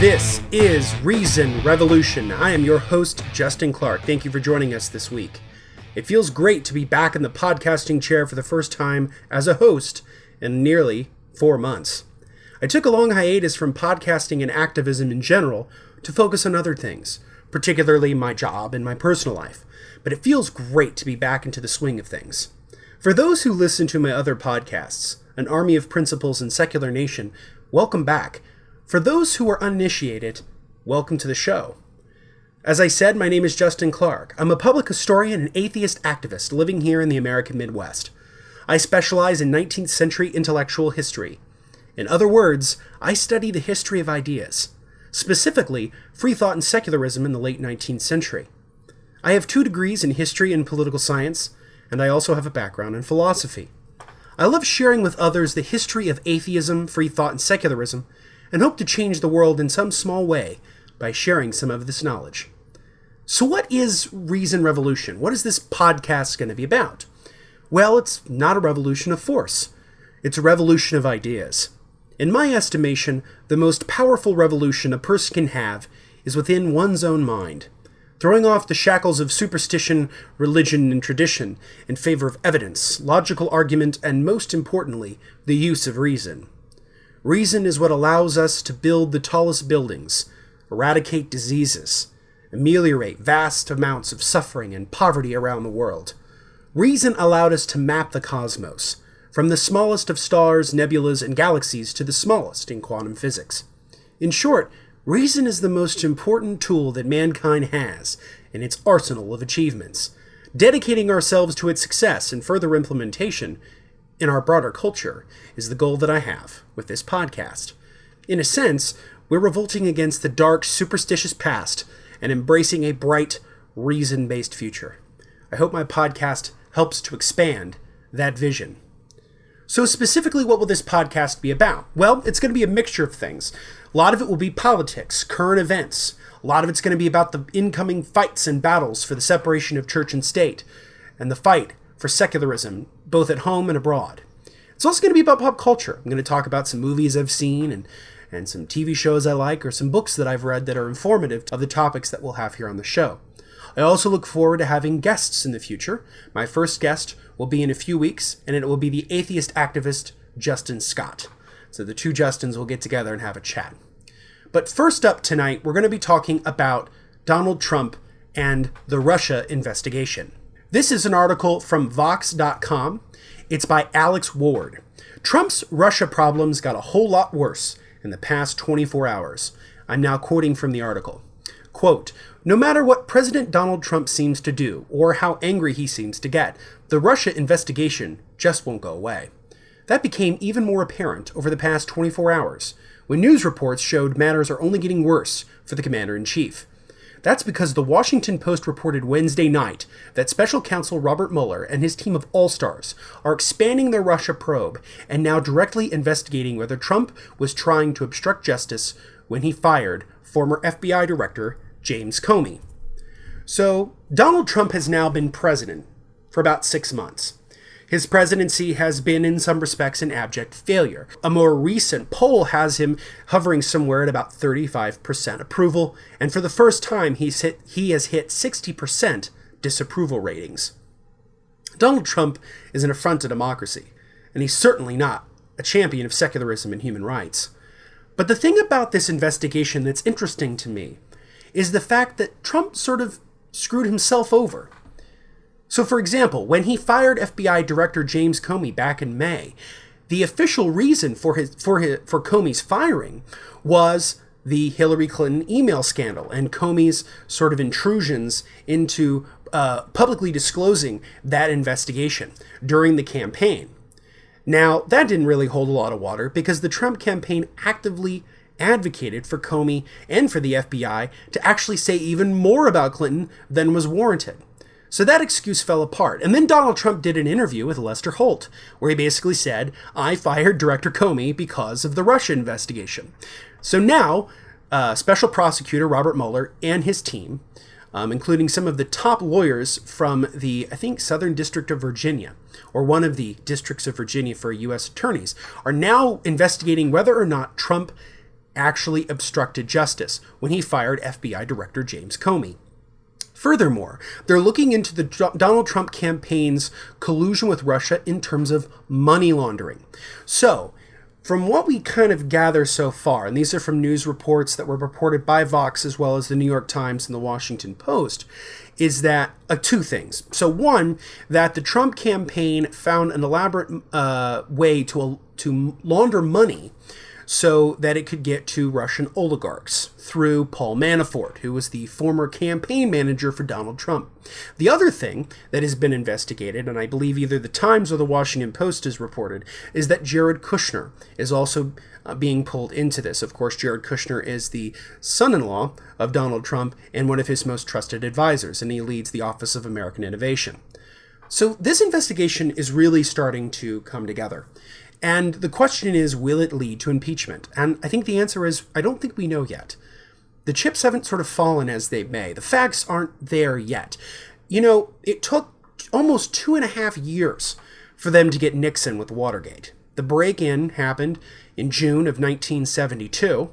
This is Reason Revolution. I am your host, Justin Clark. Thank you for joining us this week. It feels great to be back in the podcasting chair for the first time as a host in nearly 4 months. I took a long hiatus from podcasting and activism in general to focus on other things, particularly my job and my personal life, but it feels great to be back into the swing of things. For those who listen to my other podcasts, An Army of Principles and Secular Nation, welcome back. For those who are uninitiated, welcome to the show. As I said, my name is Justin Clark. I'm a public historian and atheist activist living here in the American Midwest. I specialize in 19th century intellectual history. In other words, I study the history of ideas, specifically free thought and secularism in the late 19th century. I have 2 degrees in history and political science, and I also have a background in philosophy. I love sharing with others the history of atheism, free thought, and secularism, and hope to change the world in some small way by sharing some of this knowledge. So what is Reason Revolution? What is this podcast going to be about? Well, it's not a revolution of force. It's a revolution of ideas. In my estimation, the most powerful revolution a person can have is within one's own mind, throwing off the shackles of superstition, religion, and tradition in favor of evidence, logical argument, and most importantly, the use of reason. Reason is what allows us to build the tallest buildings, eradicate diseases, ameliorate vast amounts of suffering and poverty around the world. Reason allowed us to map the cosmos, from the smallest of stars, nebulas, and galaxies to the smallest in quantum physics. In short, reason is the most important tool that mankind has in its arsenal of achievements. Dedicating ourselves to its success and further implementation in our broader culture is the goal that I have with this podcast. In a sense, we're revolting against the dark, superstitious past and embracing a bright, reason-based future. I hope my podcast helps to expand that vision. So specifically, what will this podcast be about? Well, it's going to be a mixture of things. A lot of it will be politics, current events. A lot of it's going to be about the incoming fights and battles for the separation of church and state, and the fight for secularism, both at home and abroad. It's also going to be about pop culture. I'm going to talk about some movies I've seen and some TV shows I like, or some books that I've read that are informative of the topics that we'll have here on the show. I also look forward to having guests in the future. My first guest will be in a few weeks, and it will be the atheist activist Justin Scott. So the 2 Justins will get together and have a chat. But first up tonight, we're going to be talking about Donald Trump and the Russia investigation. This is an article from Vox.com. It's by Alex Ward. Trump's Russia problems got a whole lot worse in the past 24 hours. I'm now quoting from the article. Quote, "No matter what President Donald Trump seems to do, or how angry he seems to get, the Russia investigation just won't go away. That became even more apparent over the past 24 hours, when news reports showed matters are only getting worse for the commander-in-chief. That's because the Washington Post reported Wednesday night that Special Counsel Robert Mueller and his team of all-stars are expanding their Russia probe and now directly investigating whether Trump was trying to obstruct justice when he fired former FBI Director James Comey." So, Donald Trump has now been president for about 6 months. His presidency has been, in some respects, an abject failure. A more recent poll has him hovering somewhere at about 35% approval, and for the first time, he has hit 60% disapproval ratings. Donald Trump is an affront to democracy, and he's certainly not a champion of secularism and human rights. But the thing about this investigation that's interesting to me is the fact that Trump sort of screwed himself over. So, for example, when he fired FBI Director James Comey back in May, the official reason for Comey's firing was the Hillary Clinton email scandal and Comey's sort of intrusions into publicly disclosing that investigation during the campaign. Now, that didn't really hold a lot of water because the Trump campaign actively advocated for Comey and for the FBI to actually say even more about Clinton than was warranted. So that excuse fell apart. And then Donald Trump did an interview with Lester Holt, where he basically said, "I fired Director Comey because of the Russia investigation." So now, Special Prosecutor Robert Mueller and his team, including some of the top lawyers from the, I think, Southern District of Virginia, or one of the districts of Virginia for U.S. attorneys, are now investigating whether or not Trump actually obstructed justice when he fired FBI Director James Comey. Furthermore, they're looking into the Donald Trump campaign's collusion with Russia in terms of money laundering. So, from what we kind of gather so far, and these are from news reports that were reported by Vox as well as the New York Times and the Washington Post, is that two things. So one, that the Trump campaign found an elaborate way to launder money so that it could get to Russian oligarchs through Paul Manafort, who was the former campaign manager for Donald Trump. The other thing that has been investigated, and I believe either the Times or the Washington Post has reported, is that Jared Kushner is also being pulled into this. Of course, Jared Kushner is the son-in-law of Donald Trump and one of his most trusted advisors, and he leads the Office of American Innovation. So this investigation is really starting to come together. And the question is, will it lead to impeachment? And I think the answer is, I don't think we know yet. The chips haven't sort of fallen as they may. The facts aren't there yet. You know, it took almost 2.5 years for them to get Nixon with Watergate. The break-in happened in June of 1972,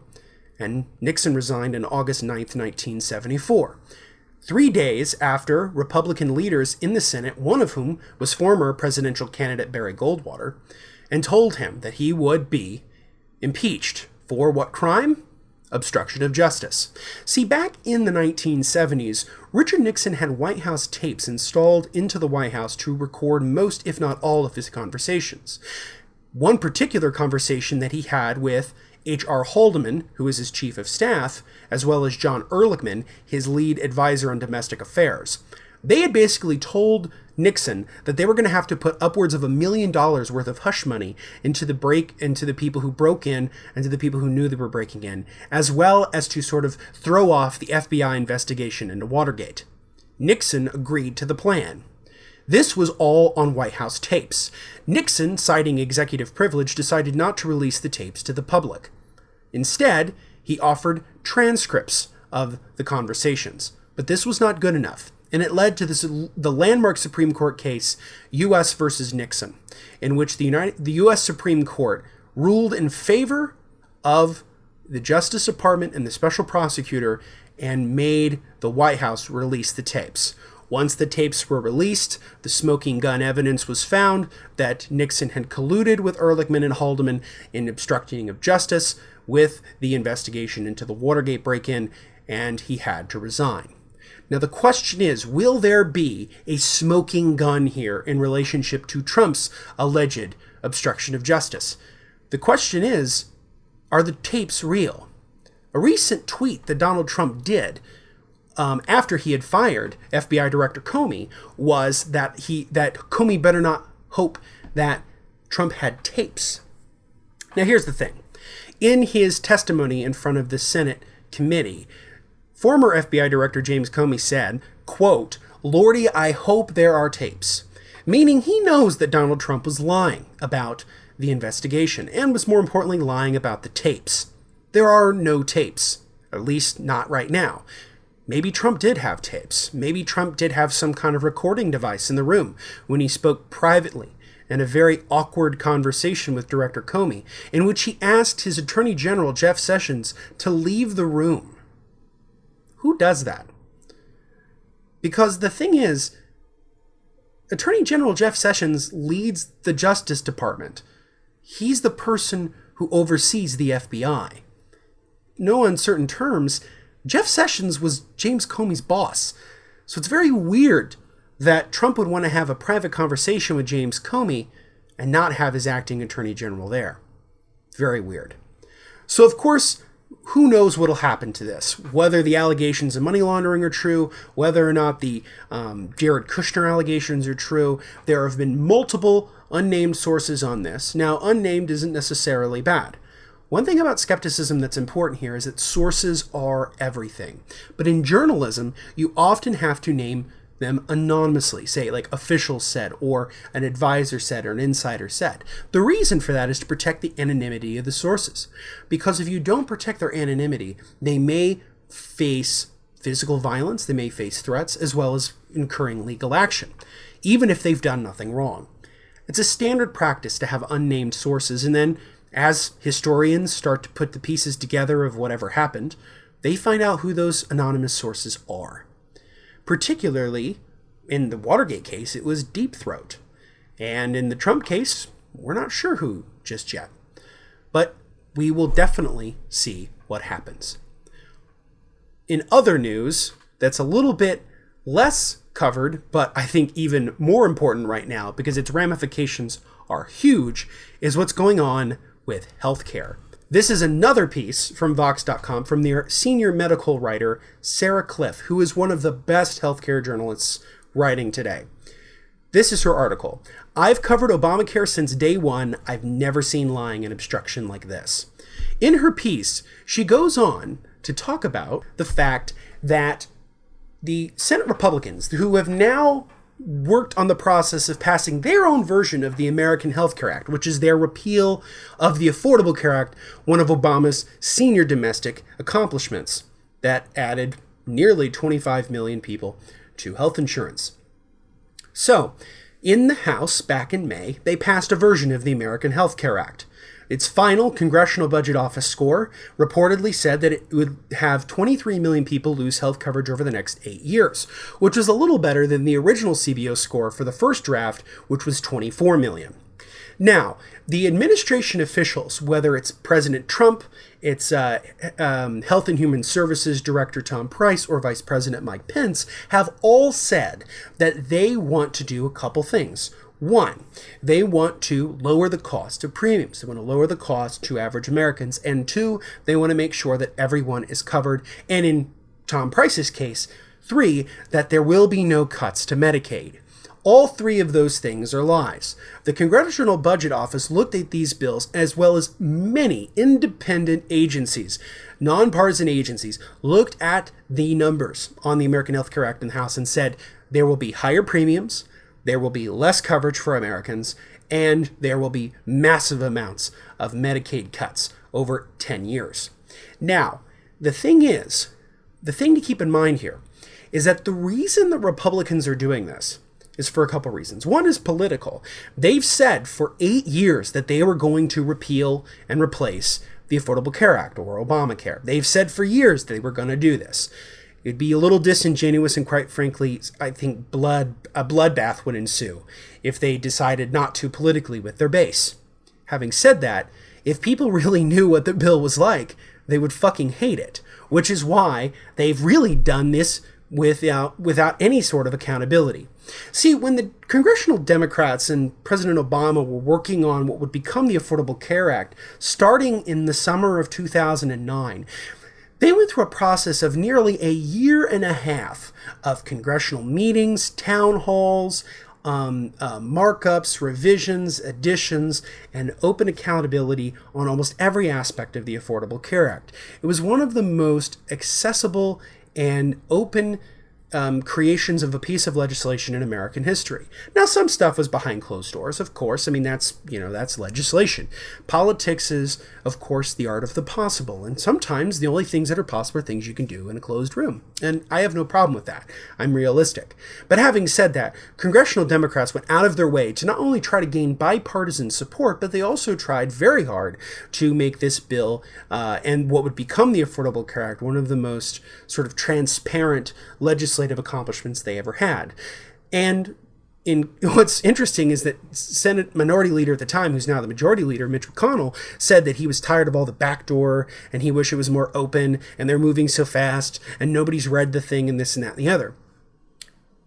and Nixon resigned on August 9th, 1974. 3 days after Republican leaders in the Senate, one of whom was former presidential candidate Barry Goldwater, and told him that he would be impeached for what crime? Obstruction of justice. See, back in the 1970s, Richard Nixon had White House tapes installed into the White House to record most, if not all, of his conversations. One particular conversation that he had with H.R. Haldeman, who was his chief of staff, as well as John Ehrlichman, his lead advisor on domestic affairs. They had basically told Nixon that they were going to have to put upwards of $1 million worth of hush money into the people who broke in and to the people who knew they were breaking in, as well as to sort of throw off the FBI investigation into Watergate. Nixon agreed to the plan. This was all on White House tapes. Nixon, citing executive privilege, decided not to release the tapes to the public. Instead, he offered transcripts of the conversations. But this was not good enough. And it led to the landmark Supreme Court case, U.S. versus Nixon, in which the U.S. Supreme Court ruled in favor of the Justice Department and the special prosecutor and made the White House release the tapes. Once the tapes were released, the smoking gun evidence was found that Nixon had colluded with Ehrlichman and Haldeman in obstructing of justice with the investigation into the Watergate break-in, and he had to resign. Now, the question is, will there be a smoking gun here in relationship to Trump's alleged obstruction of justice? The question is, are the tapes real? A recent tweet that Donald Trump did after he had fired FBI Director Comey was that Comey better not hope that Trump had tapes. Now, here's the thing. In his testimony in front of the Senate committee, former FBI Director James Comey said, quote, "Lordy, I hope there are tapes," meaning he knows that Donald Trump was lying about the investigation and was more importantly lying about the tapes. There are no tapes, at least not right now. Maybe Trump did have tapes. Maybe Trump did have some kind of recording device in the room when he spoke privately in a very awkward conversation with Director Comey, in which he asked his Attorney General, Jeff Sessions, to leave the room. Who does that? Because the thing is, Attorney General Jeff Sessions leads the Justice Department. He's the person who oversees the FBI. No uncertain terms, Jeff Sessions was James Comey's boss. So it's very weird that Trump would want to have a private conversation with James Comey and not have his acting Attorney General there. Very weird. So, of course, who knows what will happen to this? Whether the allegations of money laundering are true, whether or not the Jared Kushner allegations are true. There have been multiple unnamed sources on this. Now, unnamed isn't necessarily bad. One thing about skepticism that's important here is that sources are everything. But in journalism, you often have to name them anonymously, say like officials said, or an advisor said, or an insider said. The reason for that is to protect the anonymity of the sources. Because if you don't protect their anonymity, they may face physical violence, they may face threats, as well as incurring legal action, even if they've done nothing wrong. It's a standard practice to have unnamed sources, and then as historians start to put the pieces together of whatever happened, they find out who those anonymous sources are. Particularly, in the Watergate case, it was Deep Throat. And in the Trump case, we're not sure who just yet. But we will definitely see what happens. In other news, that's a little bit less covered, but I think even more important right now, because its ramifications are huge, is what's going on with healthcare. This is another piece from Vox.com from their senior medical writer, Sarah Cliff, who is one of the best healthcare journalists writing today. This is her article. I've covered Obamacare since day one. I've never seen lying and obstruction like this. In her piece, she goes on to talk about the fact that the Senate Republicans, who have now worked on the process of passing their own version of the American Health Care Act, which is their repeal of the Affordable Care Act, one of Obama's senior domestic accomplishments that added nearly 25 million people to health insurance. So, in the House back in May, they passed a version of the American Health Care Act. Its final Congressional Budget Office score reportedly said that it would have 23 million people lose health coverage over the next 8 years, which was a little better than the original CBO score for the first draft, which was 24 million. Now, the administration officials, whether it's President Trump, it's Health and Human Services Director Tom Price, or Vice President Mike Pence, have all said that they want to do a couple things. One, they want to lower the cost of premiums. They want to lower the cost to average Americans. And two, they want to make sure that everyone is covered. And in Tom Price's case, three, that there will be no cuts to Medicaid. All three of those things are lies. The Congressional Budget Office looked at these bills, as well as many independent agencies, nonpartisan agencies, looked at the numbers on the American Health Care Act in the House and said there will be higher premiums, there will be less coverage for Americans, and there will be massive amounts of Medicaid cuts over 10 years. Now, the thing to keep in mind here is that the reason the Republicans are doing this is for a couple reasons. One is political. They've said for 8 years that they were going to repeal and replace the Affordable Care Act, or Obamacare. They've said for years they were going to do this. It'd be a little disingenuous, and quite frankly, I think a bloodbath would ensue if they decided not to politically with their base. Having said that, if people really knew what the bill was like, they would fucking hate it, which is why they've really done this without any sort of accountability. See, when the congressional Democrats and President Obama were working on what would become the Affordable Care Act, starting in the summer of 2009, they went through a process of nearly a year and a half of congressional meetings, town halls, markups, revisions, additions, and open accountability on almost every aspect of the Affordable Care Act. It was one of the most accessible and open creations of a piece of legislation in American history. Now, some stuff was behind closed doors, of course. I mean, that's legislation. Politics is, of course, the art of the possible. And sometimes the only things that are possible are things you can do in a closed room. And I have no problem with that. I'm realistic. But having said that, congressional Democrats went out of their way to not only try to gain bipartisan support, but they also tried very hard to make this bill and what would become the Affordable Care Act one of the most sort of transparent legislative accomplishments they ever had. And what's interesting is that Senate Minority Leader at the time, who's now the Majority Leader, Mitch McConnell, said that he was tired of all the backdoor and he wished it was more open and they're moving so fast and nobody's read the thing and this and that and the other.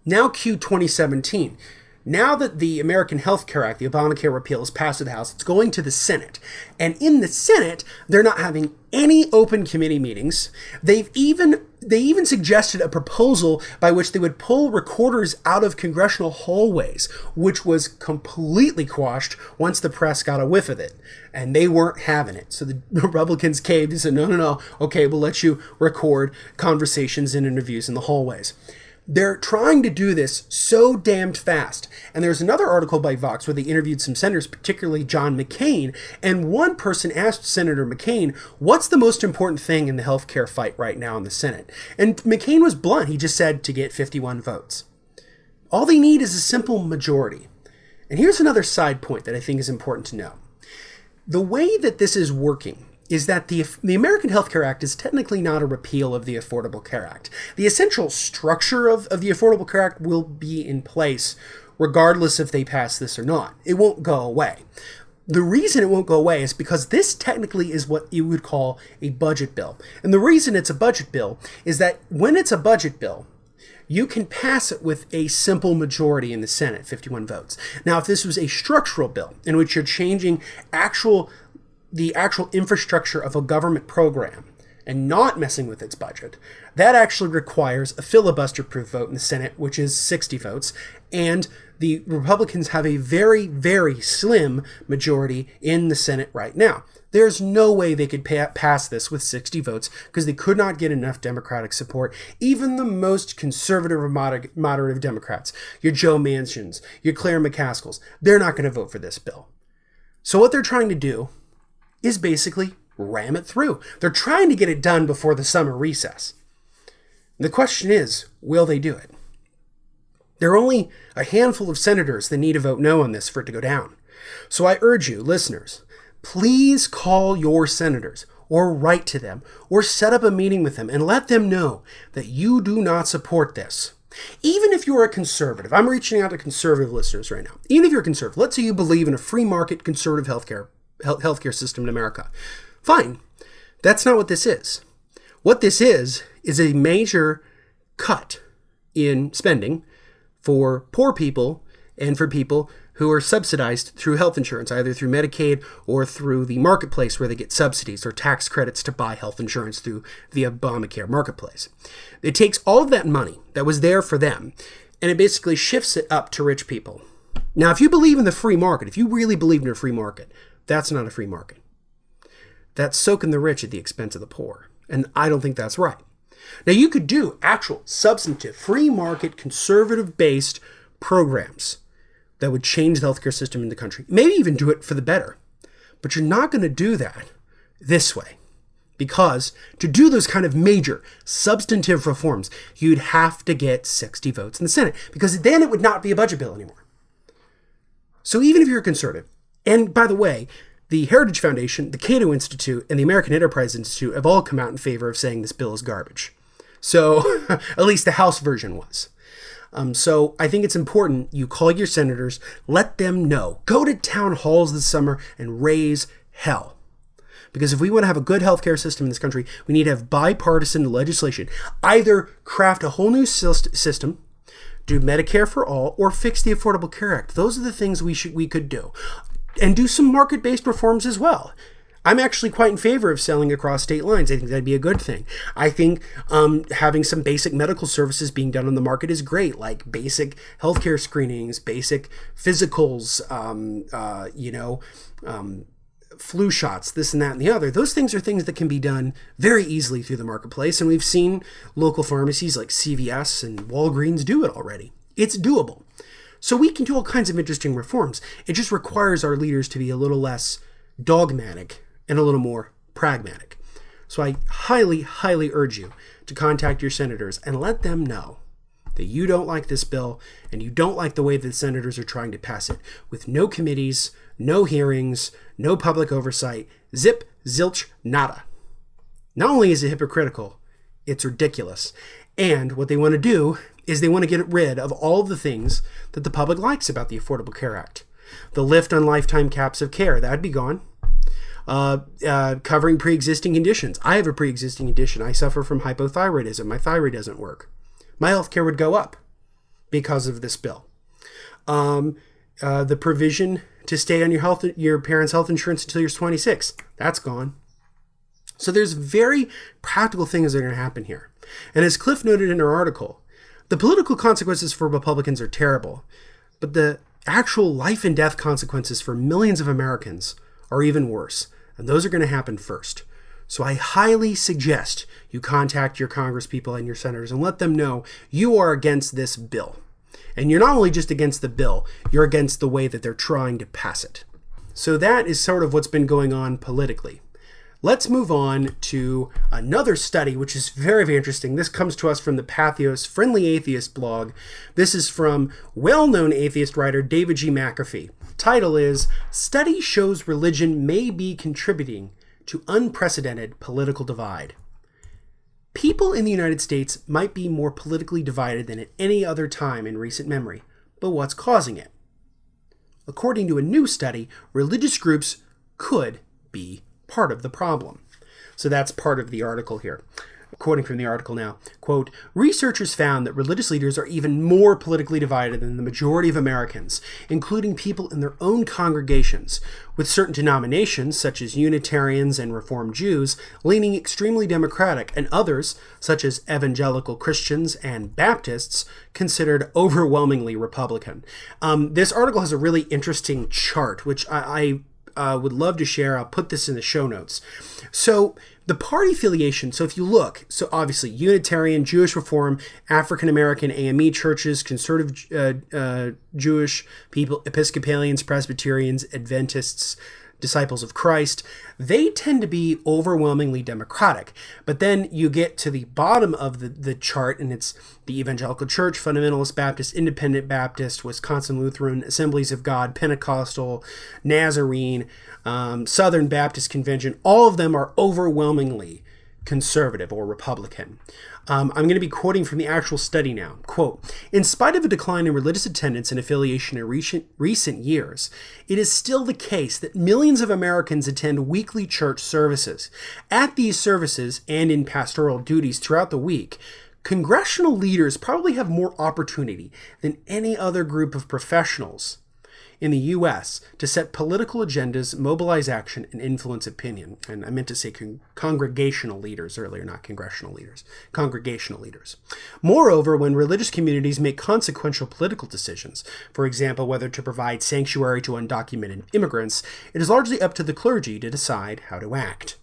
Now cue 2017. Now that the American Health Care Act, the Obamacare repeal, is passed to the House, it's going to the Senate. And in the Senate, they're not having any open committee meetings. They even suggested a proposal by which they would pull recorders out of congressional hallways, which was completely quashed once the press got a whiff of it. And they weren't having it. So the Republicans caved and said, no, okay, we'll let you record conversations and interviews in the hallways. They're trying to do this so damned fast. And there's another article by Vox where they interviewed some senators, particularly John McCain. And one person asked Senator McCain, what's the most important thing in the healthcare fight right now in the Senate? And McCain was blunt. He just said to get 51 votes. All they need is a simple majority. And here's another side point that I think is important to know. The way that this is working is that the American Health Care Act is technically not a repeal of the Affordable Care Act. The essential structure of the Affordable Care Act will be in place regardless if they pass this or not. It won't go away. The reason it won't go away is because this technically is what you would call a budget bill. And the reason it's a budget bill is that when it's a budget bill, you can pass it with a simple majority in the Senate, 51 votes. Now, if this was a structural bill in which you're changing the actual infrastructure of a government program and not messing with its budget, that actually requires a filibuster-proof vote in the Senate, which is 60 votes, and the Republicans have a very, very slim majority in the Senate right now. There's no way they could pass this with 60 votes because they could not get enough Democratic support. Even the most conservative or moderate Democrats, your Joe Manchins, your Claire McCaskells, they're not going to vote for this bill. So what they're trying to do is basically ram it through. They're trying to get it done before the summer recess. The question is, will they do it? There are only a handful of senators that need to vote no on this for it to go down. So I urge you, listeners, please call your senators or write to them or set up a meeting with them and let them know that you do not support this. Even if you're a conservative, I'm reaching out to conservative listeners right now. Even if you're a conservative, let's say you believe in a free market conservative healthcare system in America. Fine. That's not what this is. What this is a major cut in spending for poor people and for people who are subsidized through health insurance, either through Medicaid or through the marketplace where they get subsidies or tax credits to buy health insurance through the Obamacare marketplace. It takes all of that money that was there for them and it basically shifts it up to rich people. Now, if you believe in the free market, if you really believe in a free market, that's not a free market. That's soaking the rich at the expense of the poor. And I don't think that's right. Now, you could do actual, substantive, free market, conservative-based programs that would change the healthcare system in the country. Maybe even do it for the better. But you're not going to do that this way. Because to do those kind of major, substantive reforms, you'd have to get 60 votes in the Senate. Because then it would not be a budget bill anymore. So even if you're a conservative, and by the way, the Heritage Foundation, the Cato Institute, and the American Enterprise Institute have all come out in favor of saying this bill is garbage. So, at least the House version was. So I think it's important you call your senators, let them know. Go to town halls this summer and raise hell. Because if we want to have a good healthcare system in this country, we need to have bipartisan legislation. Either craft a whole new system, do Medicare for all, or fix the Affordable Care Act. Those are the things we could do. And do some market-based reforms as well. I'm actually quite in favor of selling across state lines. I think that'd be a good thing. I think having some basic medical services being done on the market is great, like basic healthcare screenings, basic physicals, flu shots, this and that and the other. Those things are things that can be done very easily through the marketplace, and we've seen local pharmacies like CVS and Walgreens do it already. It's doable. So we can do all kinds of interesting reforms. It just requires our leaders to be a little less dogmatic and a little more pragmatic. So I highly, highly urge you to contact your senators and let them know that you don't like this bill and you don't like the way that the senators are trying to pass it with no committees, no hearings, no public oversight, zip, zilch, nada. Not only is it hypocritical, it's ridiculous. And what they want to do is they want to get rid of all of the things that the public likes about the Affordable Care Act. The lift on lifetime caps of care, that'd be gone. Covering pre-existing conditions. I have a pre-existing condition. I suffer from hypothyroidism. My thyroid doesn't work. My health care would go up because of this bill. The provision to stay on your parents' health insurance until you're 26, that's gone. So there's very practical things that are going to happen here. And as Cliff noted in her article, the political consequences for Republicans are terrible, but the actual life and death consequences for millions of Americans are even worse, and those are going to happen first. So I highly suggest you contact your congresspeople and your senators and let them know you are against this bill. And you're not only just against the bill, you're against the way that they're trying to pass it. So that is sort of what's been going on politically. Let's move on to another study, which is very, very interesting. This comes to us from the Pathos Friendly Atheist blog. This is from well-known atheist writer David G. McAfee. Title is Study Shows Religion May Be Contributing to Unprecedented Political Divide. People in the United States might be more politically divided than at any other time in recent memory, but what's causing it? According to a new study, religious groups could be part of the problem. So that's part of the article here. Quoting from the article now, quote, researchers found that religious leaders are even more politically divided than the majority of Americans, including people in their own congregations, with certain denominations, such as Unitarians and Reformed Jews, leaning extremely Democratic, and others, such as evangelical Christians and Baptists, considered overwhelmingly Republican. This article has a really interesting chart, which I would love to share. I'll put this in the show notes. So the party affiliation, so if you look, so obviously Unitarian, Jewish Reform, African American AME churches, conservative Jewish people, Episcopalians, Presbyterians, Adventists, Disciples of Christ, they tend to be overwhelmingly Democratic. But then you get to the bottom of the chart, and it's the Evangelical Church, Fundamentalist Baptist, Independent Baptist, Wisconsin Lutheran, Assemblies of God, Pentecostal, Nazarene, Southern Baptist Convention. All of them are overwhelmingly conservative or Republican. I'm going to be quoting from the actual study now. Quote, in spite of a decline in religious attendance and affiliation in recent years, it is still the case that millions of Americans attend weekly church services. At these services and in pastoral duties throughout the week, congressional leaders probably have more opportunity than any other group of professionals in the U.S. to set political agendas, mobilize action, and influence opinion. And I meant to say congregational leaders earlier, not congressional leaders. Congregational leaders. Moreover, when religious communities make consequential political decisions, for example, whether to provide sanctuary to undocumented immigrants, it is largely up to the clergy to decide how to act.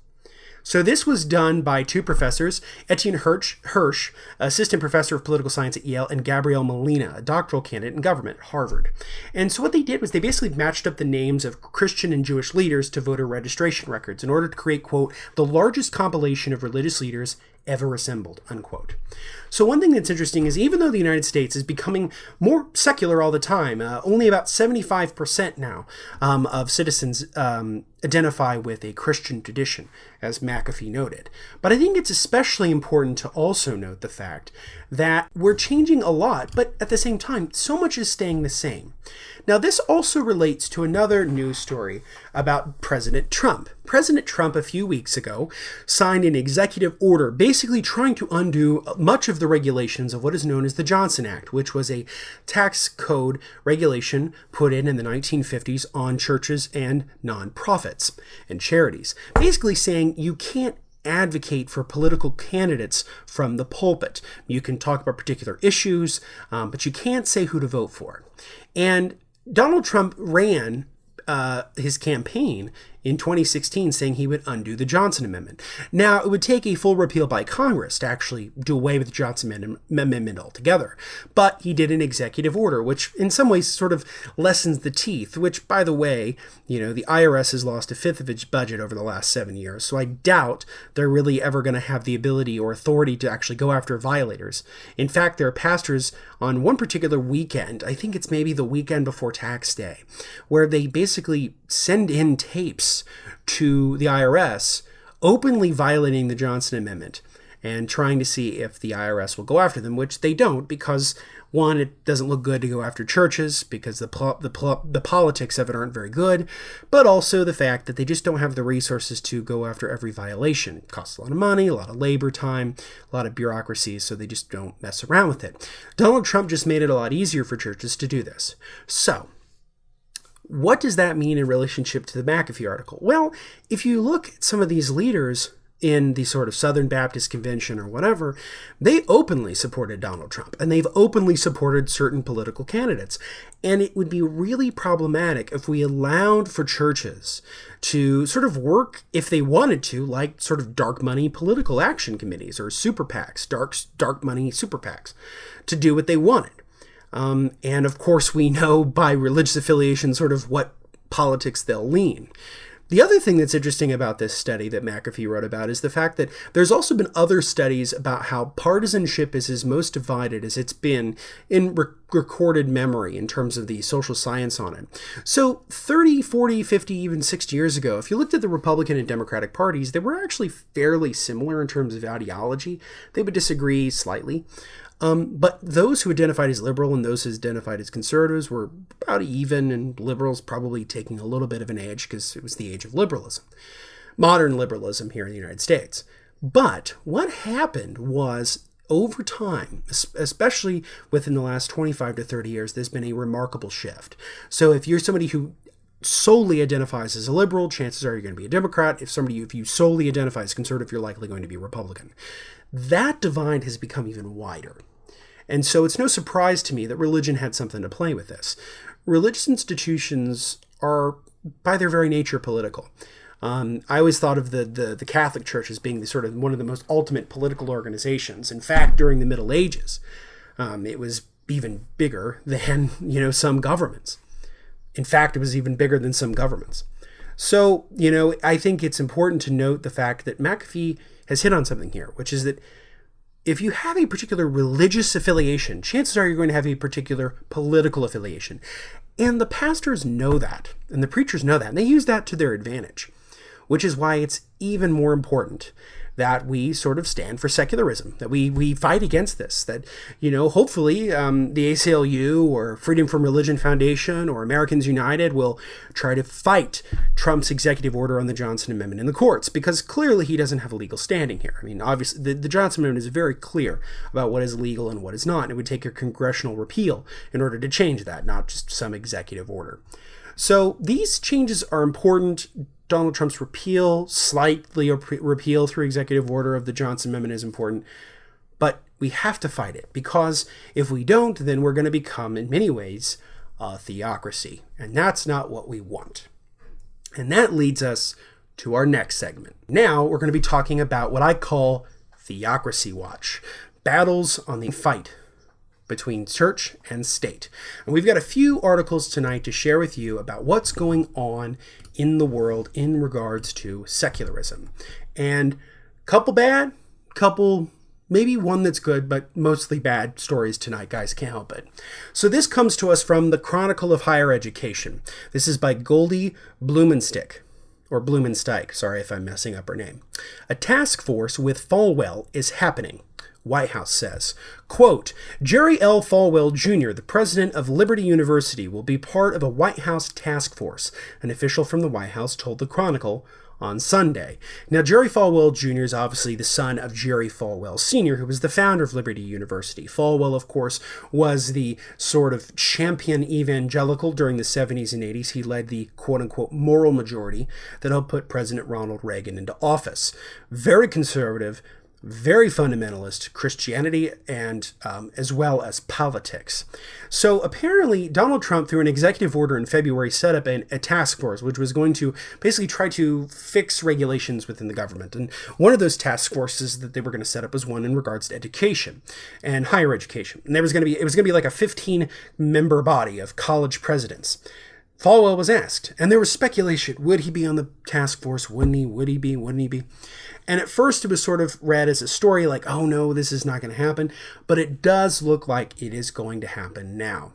So this was done by two professors, Etienne Hirsch, assistant professor of political science at Yale, and Gabrielle Molina, a doctoral candidate in government at Harvard. And so what they did was they basically matched up the names of Christian and Jewish leaders to voter registration records in order to create, quote, the largest compilation of religious leaders ever assembled, unquote. So one thing that's interesting is even though the United States is becoming more secular all the time, only about 75% now of citizens identify with a Christian tradition, as McAfee noted. But I think it's especially important to also note the fact that we're changing a lot, but at the same time, so much is staying the same. Now, this also relates to another news story about President Trump. President Trump, a few weeks ago, signed an executive order basically trying to undo much of the regulations of what is known as the Johnson Act, which was a tax code regulation put in the 1950s on churches and nonprofits and charities, basically saying you can't advocate for political candidates from the pulpit. You can talk about particular issues, but you can't say who to vote for. And Donald Trump ran his campaign in 2016 saying he would undo the Johnson Amendment. Now, it would take a full repeal by Congress to actually do away with the Johnson Amendment altogether. But he did an executive order, which in some ways sort of lessens the teeth, which, by the way, the IRS has lost a fifth of its budget over the last 7 years. So I doubt they're really ever going to have the ability or authority to actually go after violators. In fact, there are pastors on one particular weekend, I think it's maybe the weekend before tax day, where they basically send in tapes to the IRS openly violating the Johnson Amendment and trying to see if the IRS will go after them, which they don't because, one, it doesn't look good to go after churches because the politics of it aren't very good, but also the fact that they just don't have the resources to go after every violation. It costs a lot of money, a lot of labor time, a lot of bureaucracy, so they just don't mess around with it. Donald Trump just made it a lot easier for churches to do this. So, what does that mean in relationship to the McAfee article? Well, if you look at some of these leaders in the sort of Southern Baptist Convention or whatever, they openly supported Donald Trump, and they've openly supported certain political candidates. And it would be really problematic if we allowed for churches to sort of work, if they wanted to, like sort of dark money political action committees or super PACs, dark money super PACs, to do what they wanted. And of course, we know by religious affiliation sort of what politics they'll lean. The other thing that's interesting about this study that McAfee wrote about is the fact that there's also been other studies about how partisanship is as most divided as it's been in recorded memory in terms of the social science on it. So 30, 40, 50, even 60 years ago, if you looked at the Republican and Democratic parties, they were actually fairly similar in terms of ideology. They would disagree slightly. But those who identified as liberal and those who identified as conservatives were about even, and liberals probably taking a little bit of an edge because it was the age of liberalism, modern liberalism here in the United States. But what happened was, over time, especially within the last 25 to 30 years, there's been a remarkable shift. So if you're somebody who solely identifies as a liberal, chances are you're going to be a Democrat. If you solely identify as conservative, you're likely going to be a Republican. That divide has become even wider. And so it's no surprise to me that religion had something to play with this. Religious institutions are, by their very nature, political. I always thought of the Catholic Church as being the sort of one of the most ultimate political organizations. In fact, during the Middle Ages, it was even bigger than, some governments. In fact, it was even bigger than some governments. So, I think it's important to note the fact that McAfee has hit on something here, which is that if you have a particular religious affiliation, chances are you're going to have a particular political affiliation. And the pastors know that, and the preachers know that, and they use that to their advantage. Which is why it's even more important that we sort of stand for secularism, that we fight against this, that, hopefully the ACLU or Freedom from Religion Foundation or Americans United will try to fight Trump's executive order on the Johnson Amendment in the courts, because clearly he doesn't have a legal standing here. I mean, obviously, the Johnson Amendment is very clear about what is legal and what is not, and it would take a congressional repeal in order to change that, not just some executive order. So these changes are important. Donald Trump's slightly repeal through executive order of the Johnson Amendment is important, but we have to fight it, because if we don't, then we're going to become, in many ways, a theocracy, and that's not what we want. And that leads us to our next segment. Now we're going to be talking about what I call Theocracy Watch, battles on the fight between church and state. And we've got a few articles tonight to share with you about what's going on in the world in regards to secularism. And couple bad, couple maybe one that's good, but mostly bad stories tonight, guys. Can't help it. So this comes to us from the Chronicle of Higher Education. This is by Goldie Blumenstick. Or Blumenstein, sorry if I'm messing up her name. A task force with Falwell is happening, White House says. Quote, Jerry L. Falwell Jr., the president of Liberty University, will be part of a White House task force, an official from the White House told the Chronicle on Sunday. Now, Jerry Falwell Jr. is obviously the son of Jerry Falwell Sr., who was the founder of Liberty University. Falwell, of course, was the sort of champion evangelical during the 70s and 80s. He led the quote-unquote moral majority that helped put President Ronald Reagan into office. Very conservative, very fundamentalist Christianity, and as well as politics. So apparently Donald Trump, through an executive order in February, set up a task force which was going to basically try to fix regulations within the government. And one of those task forces that they were going to set up was one in regards to education and higher education. And it was going to be like a 15-member body of college presidents. Falwell was asked, and there was speculation, would he be on the task force? Wouldn't he? Would he be? Wouldn't he be? And at first it was sort of read as a story like, oh no, this is not going to happen. But it does look like it is going to happen now.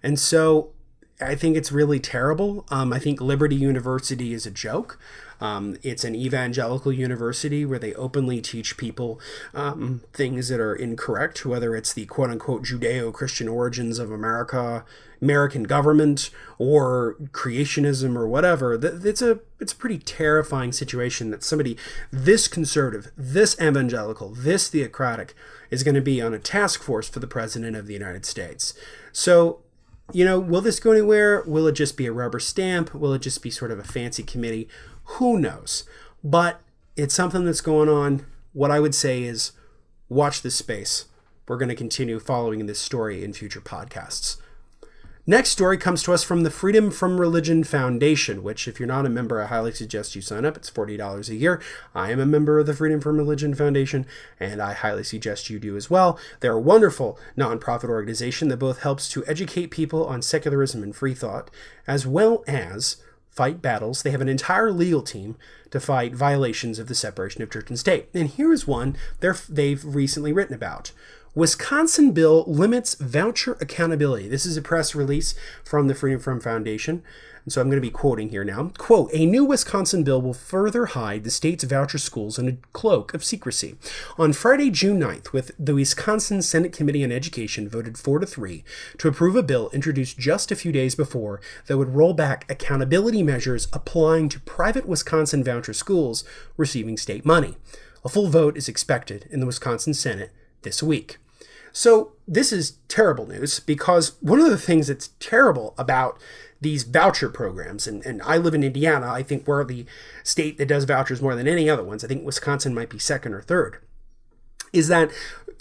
And so I think it's really terrible. I think Liberty University is a joke. It's an evangelical university where they openly teach people things that are incorrect, whether it's the quote-unquote Judeo-Christian origins of American government, or creationism, or whatever. It's a pretty terrifying situation that somebody this conservative, this evangelical, this theocratic is going to be on a task force for the President of the United States. So, will this go anywhere? Will it just be a rubber stamp? Will it just be sort of a fancy committee? Who knows? But it's something that's going on. What I would say is watch this space. We're going to continue following this story in future podcasts. Next story comes to us from the Freedom from Religion Foundation, which, if you're not a member, I highly suggest you sign up. It's $40 a year. I am a member of the Freedom from Religion Foundation, and I highly suggest you do as well. They're a wonderful nonprofit organization that both helps to educate people on secularism and free thought, as well as fight battles. They have an entire legal team to fight violations of the separation of church and state. And here's one they've recently written about. Wisconsin bill limits voucher accountability. This is a press release from the Freedom From Foundation. And so I'm going to be quoting here now. Quote, a new Wisconsin bill will further hide the state's voucher schools in a cloak of secrecy. On Friday, June 9th, with the Wisconsin Senate Committee on Education voted 4-3 to approve a bill introduced just a few days before that would roll back accountability measures applying to private Wisconsin voucher schools receiving state money. A full vote is expected in the Wisconsin Senate this week. So this is terrible news, because one of the things that's terrible about these voucher programs, and I live in Indiana, I think we're the state that does vouchers more than any other ones. I think Wisconsin might be second or third, is that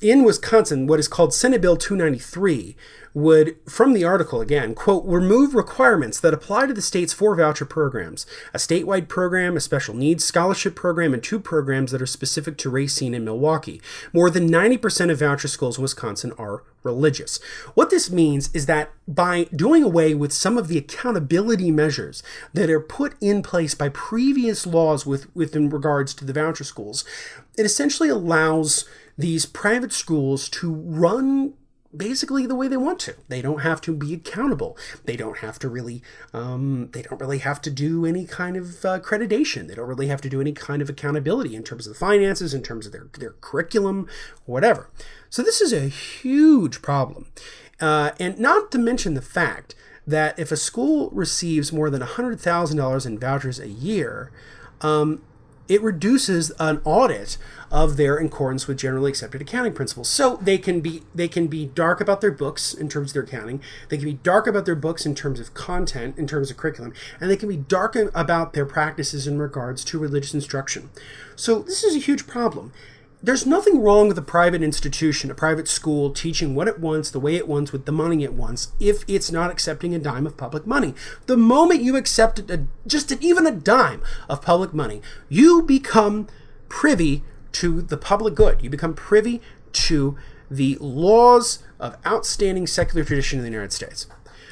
in Wisconsin, what is called Senate Bill 293 would, from the article again, quote, remove requirements that apply to the state's 4 voucher programs, a statewide program, a special needs scholarship program, and 2 programs that are specific to Racine and Milwaukee. More than 90% of voucher schools in Wisconsin are religious. What this means is that by doing away with some of the accountability measures that are put in place by previous laws within regards to the voucher schools, it essentially allows these private schools to run basically the way they want to. They don't have to be accountable. They don't have to really, have to do any kind of accreditation. They don't really have to do any kind of accountability in terms of the finances, in terms of their curriculum, whatever. So this is a huge problem. And not to mention the fact that if a school receives more than $100,000 in vouchers a year, it reduces an audit of their in accordance with generally accepted accounting principles. So they can be dark about their books in terms of their accounting. They can be dark about their books in terms of content, in terms of curriculum, and they can be dark about their practices in regards to religious instruction. So this is a huge problem. There's nothing wrong with a private institution, a private school, teaching what it wants, the way it wants, with the money it wants, if it's not accepting a dime of public money. The moment you accept even a dime of public money, you become privy to the public good. You become privy to the laws of outstanding secular tradition in the United States.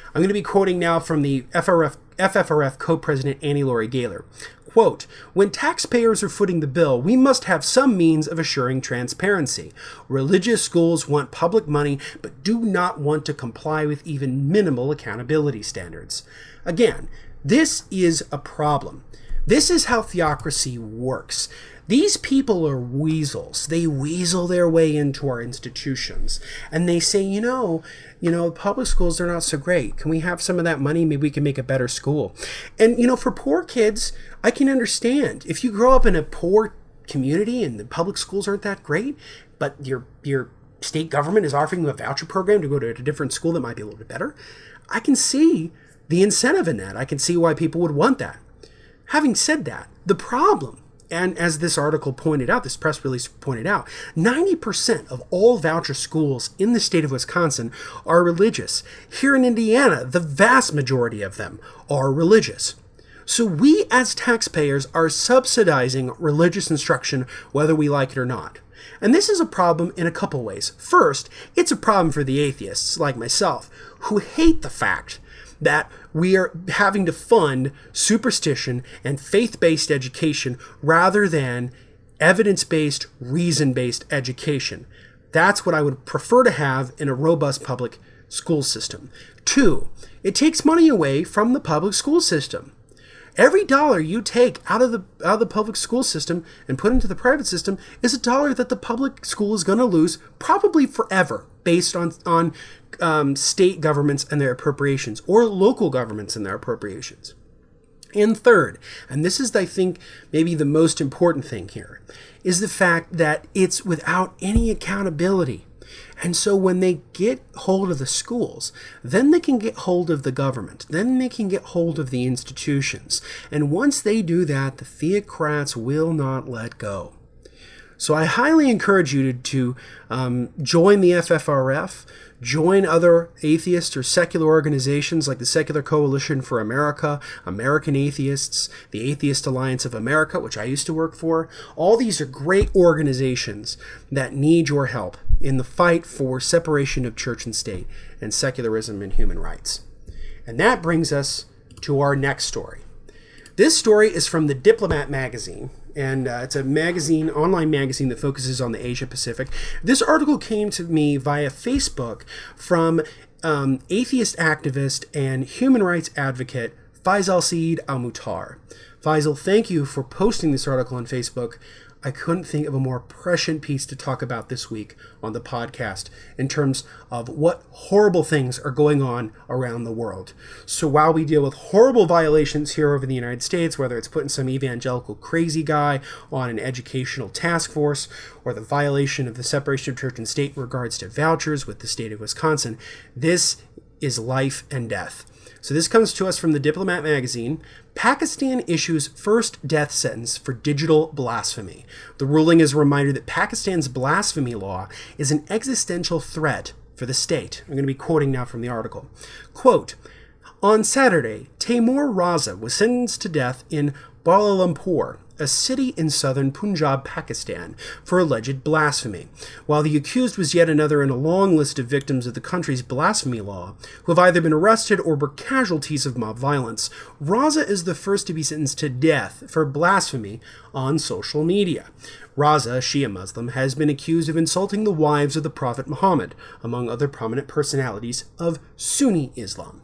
I'm going to be quoting now from the FFRF co-president Annie Laurie Gaylor. Quote, when taxpayers are footing the bill, we must have some means of assuring transparency. Religious schools want public money, but do not want to comply with even minimal accountability standards. Again, this is a problem. This is how theocracy works. These people are weasels. They weasel their way into our institutions. And they say, public schools are not so great. Can we have some of that money? Maybe we can make a better school. And, for poor kids, I can understand. If you grow up in a poor community and the public schools aren't that great, but your state government is offering you a voucher program to go to a different school that might be a little bit better, I can see the incentive in that. I can see why people would want that. Having said that, the problem, and as this article pointed out, this press release pointed out, 90% of all voucher schools in the state of Wisconsin are religious. Here in Indiana, the vast majority of them are religious. So we as taxpayers are subsidizing religious instruction whether we like it or not. And this is a problem in a couple ways. First, it's a problem for the atheists like myself who hate the fact that we are having to fund superstition and faith-based education rather than evidence-based, reason-based education. That's what I would prefer to have in a robust public school system. 2, it takes money away from the public school system. Every dollar you take out of the public school system and put into the private system is a dollar that the public school is going to lose probably forever based on state governments and their appropriations, or local governments and their appropriations. And third, and this is, I think, maybe the most important thing here, is the fact that it's without any accountability. And so when they get hold of the schools, then they can get hold of the government. Then they can get hold of the institutions. And once they do that, the theocrats will not let go. So I highly encourage you to join the FFRF, join other atheist or secular organizations like the Secular Coalition for America, American Atheists, the Atheist Alliance of America, which I used to work for. All these are great organizations that need your help in the fight for separation of church and state and secularism and human rights. And that brings us to our next story. This story is from the Diplomat magazine, and it's a magazine, online magazine that focuses on the Asia Pacific. This article came to me via Facebook from atheist activist and human rights advocate Faisal Saeed Al-Muhtar. Faisal, thank you for posting this article on Facebook. I couldn't think of a more prescient piece to talk about this week on the podcast in terms of what horrible things are going on around the world. So while we deal with horrible violations here over in the United States, whether it's putting some evangelical crazy guy on an educational task force, or the violation of the separation of church and state in regards to vouchers with the state of Wisconsin, this is life and death. So this comes to us from the Diplomat magazine. Pakistan issues first death sentence for digital blasphemy. The ruling is a reminder that Pakistan's blasphemy law is an existential threat for the state. I'm going to be quoting now from the article. Quote, on Saturday, Taimur Raza was sentenced to death in Kuala a city in southern Punjab, Pakistan, for alleged blasphemy, while the accused was yet another in a long list of victims of the country's blasphemy law, who have either been arrested or were casualties of mob violence. Raza is the first to be sentenced to death for blasphemy on social media. Raza, a Shia Muslim, has been accused of insulting the wives of the Prophet Muhammad, among other prominent personalities of Sunni Islam.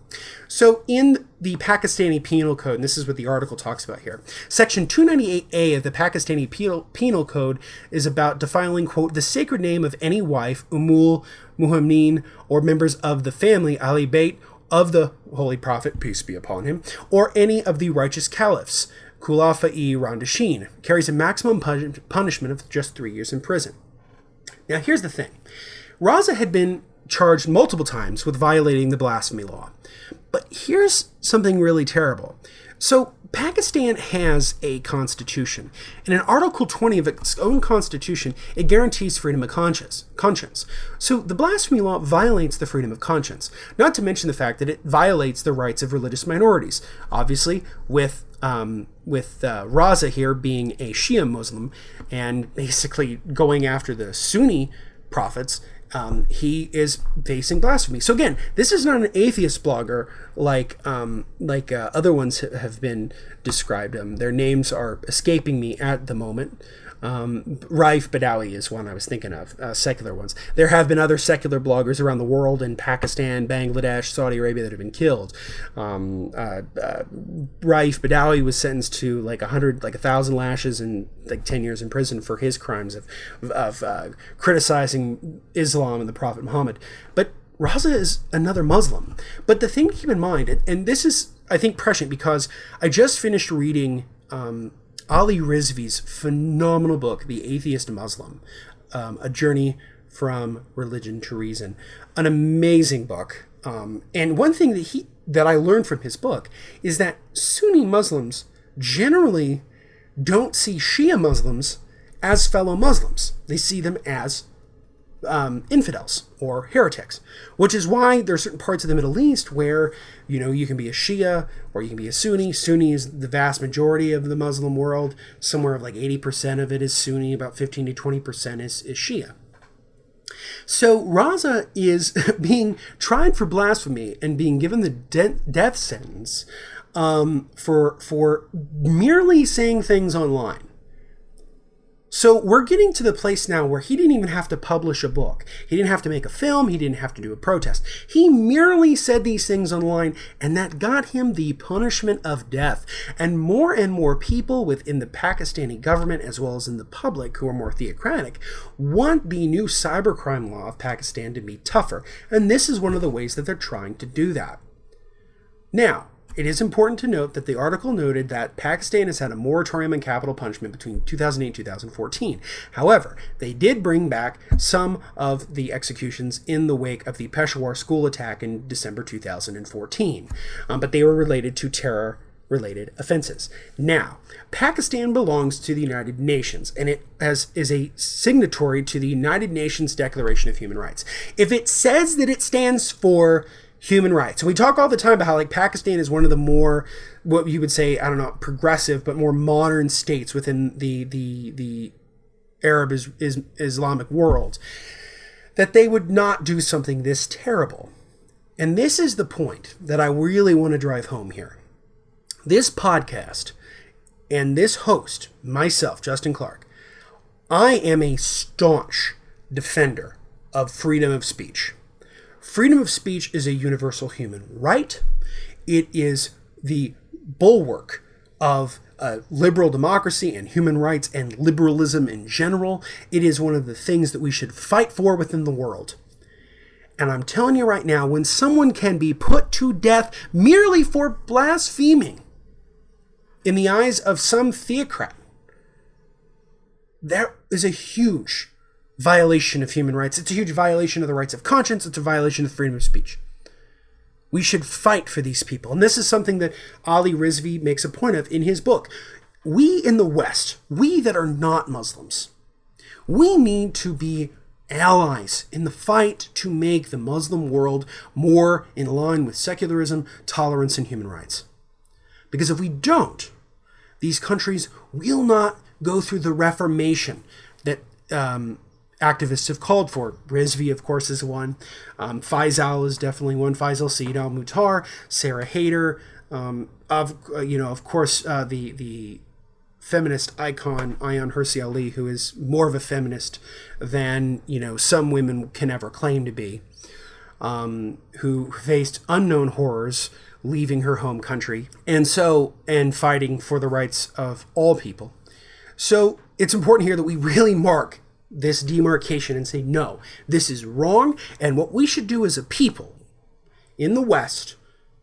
So in the Pakistani Penal Code, and this is what the article talks about here, Section 298A of the Pakistani Penal Code is about defiling, quote, the sacred name of any wife, Ummul Muhammadin, or members of the family, Ali Bayt, of the Holy Prophet, peace be upon him, or any of the righteous caliphs, Khulafa-e Rashidin, carries a maximum punishment of just 3 years in prison. Now, here's the thing. Raza had been charged multiple times with violating the blasphemy law. But here's something really terrible. So, Pakistan has a constitution, and in Article 20 of its own constitution, it guarantees freedom of conscience. So the blasphemy law violates the freedom of conscience, not to mention the fact that it violates the rights of religious minorities. Obviously, with Raza here being a Shia Muslim and basically going after the Sunni prophets, he is facing blasphemy. So again, this is not an atheist blogger like other ones have been described. Their names are escaping me at the moment. Raif Badawi is one I was thinking of, secular ones. There have been other secular bloggers around the world in Pakistan, Bangladesh, Saudi Arabia that have been killed. Raif Badawi was sentenced to like 1,000 lashes and like 10 years in prison for his crimes of criticizing Islam and the Prophet Muhammad. But Raza is another Muslim. But the thing to keep in mind, and this is, I think, prescient because I just finished reading Ali Rizvi's phenomenal book, The Atheist Muslim, A Journey from Religion to Reason. An amazing book. And one thing that I learned from his book is that Sunni Muslims generally don't see Shia Muslims as fellow Muslims. They see them as infidels or heretics, which is why there are certain parts of the Middle East where, you can be a Shia or you can be a Sunni. Sunni is the vast majority of the Muslim world. Somewhere of like 80% of it is Sunni, about 15 to 20% is Shia. So Raza is being tried for blasphemy and being given the death sentence for merely saying things online. So we're getting to the place now where he didn't even have to publish a book. He didn't have to make a film. He didn't have to do a protest. He merely said these things online, and that got him the punishment of death. And more people within the Pakistani government, as well as in the public who are more theocratic, want the new cybercrime law of Pakistan to be tougher. And this is one of the ways that they're trying to do that. Now, it is important to note that the article noted that Pakistan has had a moratorium on capital punishment between 2008 and 2014. However, they did bring back some of the executions in the wake of the Peshawar school attack in December 2014, but they were related to terror-related offenses. Now, Pakistan belongs to the United Nations, and it is a signatory to the United Nations Declaration of Human Rights. If it says that it stands for human rights. And we talk all the time about how Pakistan is one of the more, what you would say, progressive, but more modern states within the Arab Islamic world, that they would not do something this terrible. And this is the point that I really want to drive home here. This podcast and this host, myself, Justin Clark, I am a staunch defender of freedom of speech. Freedom of speech is a universal human right. It is the bulwark of liberal democracy and human rights and liberalism in general. It is one of the things that we should fight for within the world. And I'm telling you right now, when someone can be put to death merely for blaspheming in the eyes of some theocrat, there is a huge violation of human rights. It's a huge violation of the rights of conscience. It's a violation of freedom of speech. We should fight for these people. And this is something that Ali Rizvi makes a point of in his book. We in the West, we that are not Muslims, we need to be allies in the fight to make the Muslim world more in line with secularism, tolerance, and human rights. Because if we don't, these countries will not go through the reformation that activists have called for. Rizvi, of course, is one. Faisal is definitely one. Faisal Saeed al-Muhtar, Sarah Haider, of course, the feminist icon Ayaan Hirsi Ali, who is more of a feminist than some women can ever claim to be, who faced unknown horrors leaving her home country and fighting for the rights of all people. So it's important here that we really mark this demarcation and say, no, this is wrong. And what we should do as a people in the West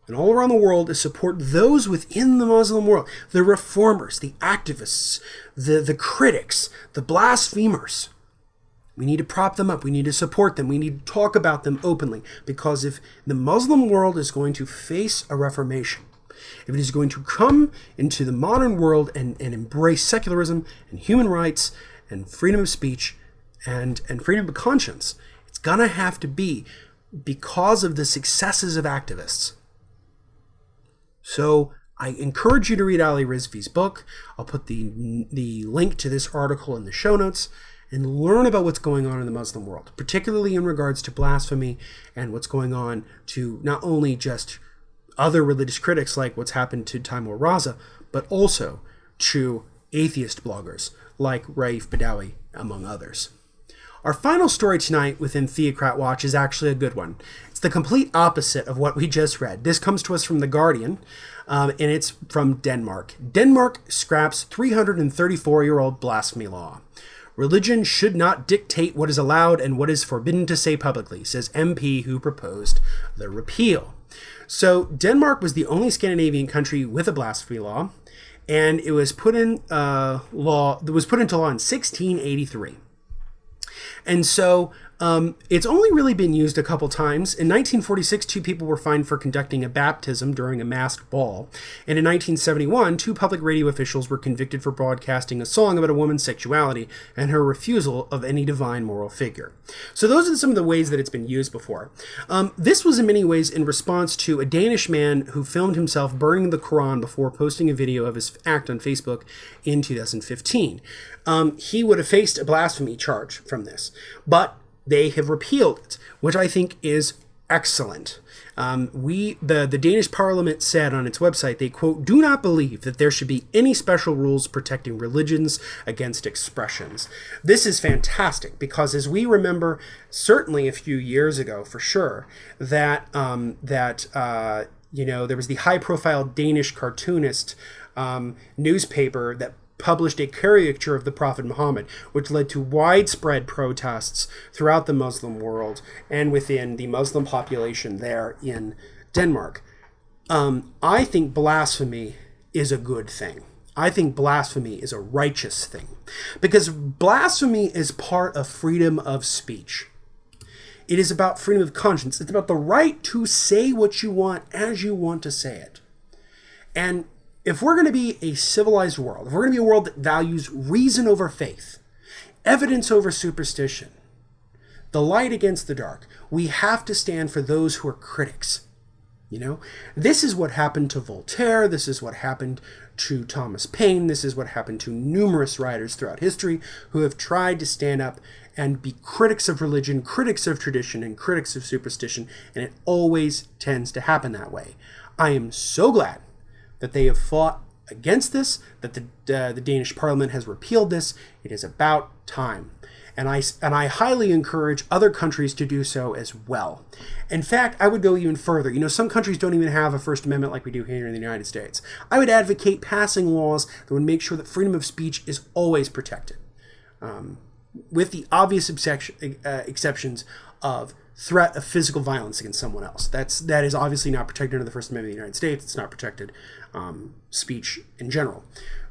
and all around the world is support those within the Muslim world, the reformers, the activists, the critics, the blasphemers. We need to prop them up. We need to support them. We need to talk about them openly, because if the Muslim world is going to face a reformation, if it is going to come into the modern world and embrace secularism and human rights and freedom of speech and freedom of conscience, it's going to have to be because of the successes of activists. So I encourage you to read Ali Rizvi's book. I'll put the link to this article in the show notes, and learn about what's going on in the Muslim world, particularly in regards to blasphemy and what's going on to not only just other religious critics like what's happened to Taimur Raza, but also to atheist bloggers like Raif Badawi, among others. Our final story tonight within Theocrat Watch is actually a good one. It's the complete opposite of what we just read. This comes to us from The Guardian, and it's from Denmark. Denmark scraps 334-year-old blasphemy law. Religion should not dictate what is allowed and what is forbidden to say publicly, says MP who proposed the repeal. So Denmark was the only Scandinavian country with a blasphemy law, and it was put into law in 1683. And so it's only really been used a couple times. In 1946, 2 people were fined for conducting a baptism during a masked ball. And in 1971, 2 public radio officials were convicted for broadcasting a song about a woman's sexuality and her refusal of any divine moral figure. So those are some of the ways that it's been used before. This was in many ways in response to a Danish man who filmed himself burning the Quran before posting a video of his act on Facebook in 2015. He would have faced a blasphemy charge from this, but they have repealed it, which I think is excellent. The Danish parliament said on its website, they, quote, do not believe that there should be any special rules protecting religions against expressions. This is fantastic because, as we remember, certainly a few years ago, for sure, that there was the high-profile Danish cartoonist newspaper that published a caricature of the Prophet Muhammad, which led to widespread protests throughout the Muslim world and within the Muslim population there in Denmark. I think blasphemy is a good thing. I think blasphemy is a righteous thing, because blasphemy is part of freedom of speech. It is about freedom of conscience. It's about the right to say what you want as you want to say it. And if we're going to be a civilized world, if we're going to be a world that values reason over faith, evidence over superstition, the light against the dark, we have to stand for those who are critics. This is what happened to Voltaire. This is what happened to Thomas Paine. This is what happened to numerous writers throughout history who have tried to stand up and be critics of religion, critics of tradition, and critics of superstition, and it always tends to happen that way. I am so glad that they have fought against this, that the Danish parliament has repealed this. It is about time. And I highly encourage other countries to do so as well. In fact, I would go even further. Some countries don't even have a First Amendment like we do here in the United States. I would advocate passing laws that would make sure that freedom of speech is always protected, with the obvious exceptions of threat of physical violence against someone else. That is obviously not protected under the First Amendment of the United States. It's not protected speech in general.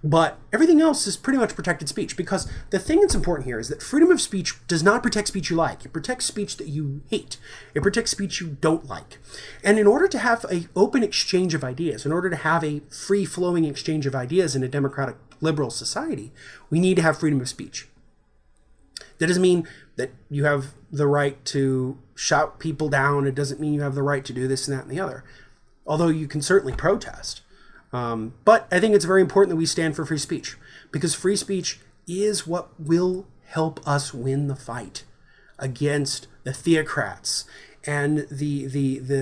But everything else is pretty much protected speech, because the thing that's important here is that freedom of speech does not protect speech you like. It protects speech that you hate. It protects speech you don't like. And in order to have an open exchange of ideas, in order to have a free-flowing exchange of ideas in a democratic liberal society, we need to have freedom of speech. That doesn't mean that you have the right to shout people down. It doesn't mean you have the right to do this and that and the other, although you can certainly protest. But I think it's very important that we stand for free speech, because free speech is what will help us win the fight against the theocrats and the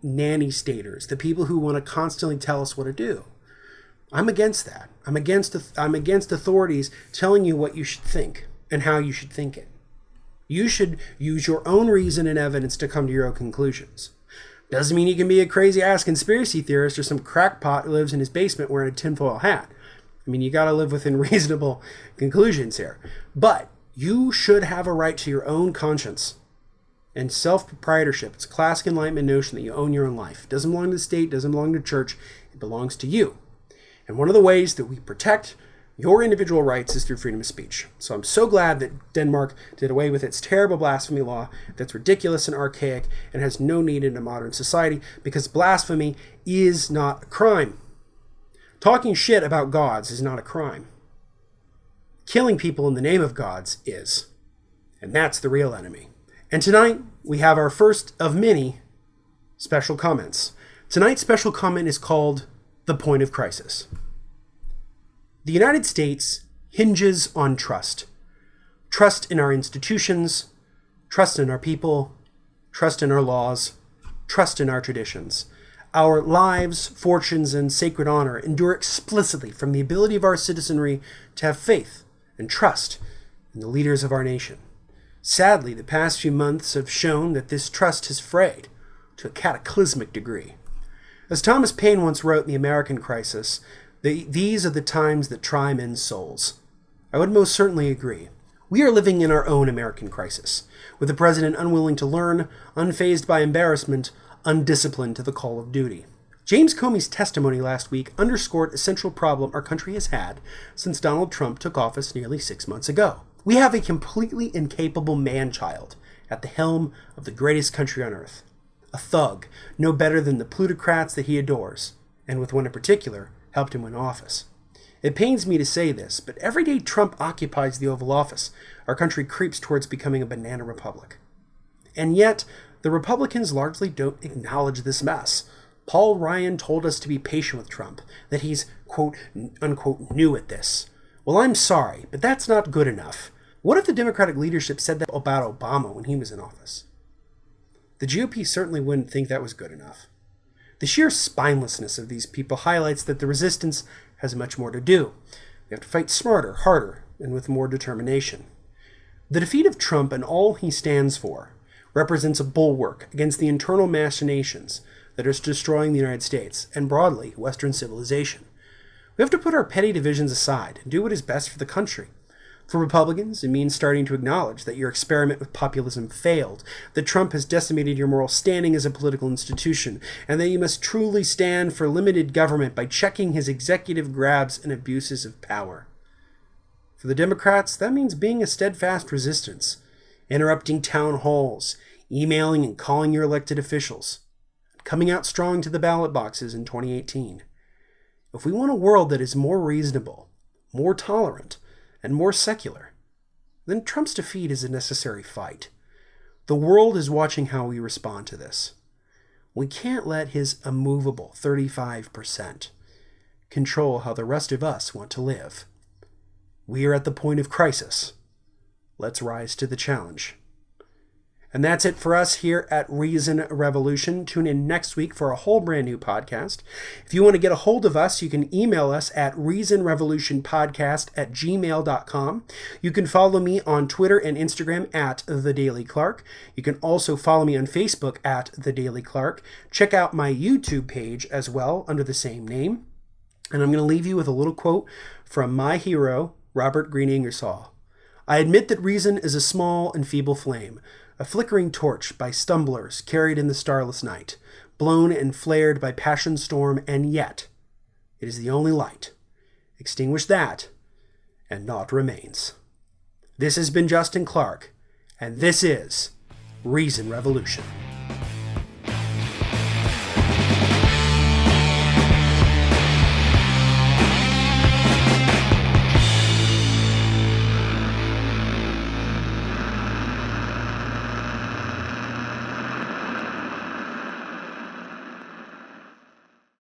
nanny staters, the people who want to constantly tell us what to do. I'm against that. I'm against authorities telling you what you should think and how you should think it. You should use your own reason and evidence to come to your own conclusions. Doesn't mean you can be a crazy-ass conspiracy theorist or some crackpot who lives in his basement wearing a tinfoil hat. I mean, you got to live within reasonable conclusions here. But you should have a right to your own conscience and self-proprietorship. It's a classic Enlightenment notion that you own your own life. It doesn't belong to the state, it doesn't belong to the church. It belongs to you. And one of the ways that we protect your individual rights is through freedom of speech. So I'm so glad that Denmark did away with its terrible blasphemy law that's ridiculous and archaic and has no need in a modern society, because blasphemy is not a crime. Talking shit about gods is not a crime. Killing people in the name of gods is. And that's the real enemy. And tonight, we have our first of many special comments. Tonight's special comment is called The Point of Crisis. The United States hinges on trust. Trust in our institutions, trust in our people, trust in our laws, trust in our traditions. Our lives, fortunes, and sacred honor endure explicitly from the ability of our citizenry to have faith and trust in the leaders of our nation. Sadly, the past few months have shown that this trust has frayed to a cataclysmic degree. As Thomas Paine once wrote in The American Crisis, these are the times that try men's souls. I would most certainly agree. We are living in our own American crisis, with the president unwilling to learn, unfazed by embarrassment, undisciplined to the call of duty. James Comey's testimony last week underscored a central problem our country has had since Donald Trump took office nearly 6 months ago. We have a completely incapable man-child at the helm of the greatest country on earth. A thug, no better than the plutocrats that he adores, and with one in particular, helped him win office. It pains me to say this, but every day Trump occupies the Oval Office, our country creeps towards becoming a banana republic. And yet, the Republicans largely don't acknowledge this mess. Paul Ryan told us to be patient with Trump, that he's, quote, unquote, new at this. Well, I'm sorry, but that's not good enough. What if the Democratic leadership said that about Obama when he was in office? The GOP certainly wouldn't think that was good enough. The sheer spinelessness of these people highlights that the resistance has much more to do. We have to fight smarter, harder, and with more determination. The defeat of Trump and all he stands for represents a bulwark against the internal machinations that are destroying the United States and, broadly, Western civilization. We have to put our petty divisions aside and do what is best for the country. For Republicans, it means starting to acknowledge that your experiment with populism failed, that Trump has decimated your moral standing as a political institution, and that you must truly stand for limited government by checking his executive grabs and abuses of power. For the Democrats, that means being a steadfast resistance, interrupting town halls, emailing and calling your elected officials, coming out strong to the ballot boxes in 2018. If we want a world that is more reasonable, more tolerant, and more secular, then Trump's defeat is a necessary fight. The world is watching how we respond to this. We can't let his immovable 35% control how the rest of us want to live. We are at the point of crisis. Let's rise to the challenge. And that's it for us here at Reason Revolution. Tune in next week for a whole brand new podcast. If you want to get a hold of us, you can email us at reasonrevolutionpodcast@gmail.com. You can follow me on Twitter and Instagram at The Daily Clark. You can also follow me on Facebook at The Daily Clark. Check out my YouTube page as well under the same name. And I'm going to leave you with a little quote from my hero, Robert Greene Ingersoll. I admit that reason is a small and feeble flame, a flickering torch by stumblers carried in the starless night, blown and flared by passion's storm, and yet it is the only light. Extinguish that, and naught remains. This has been Justin Clark, and this is Reason Revolution.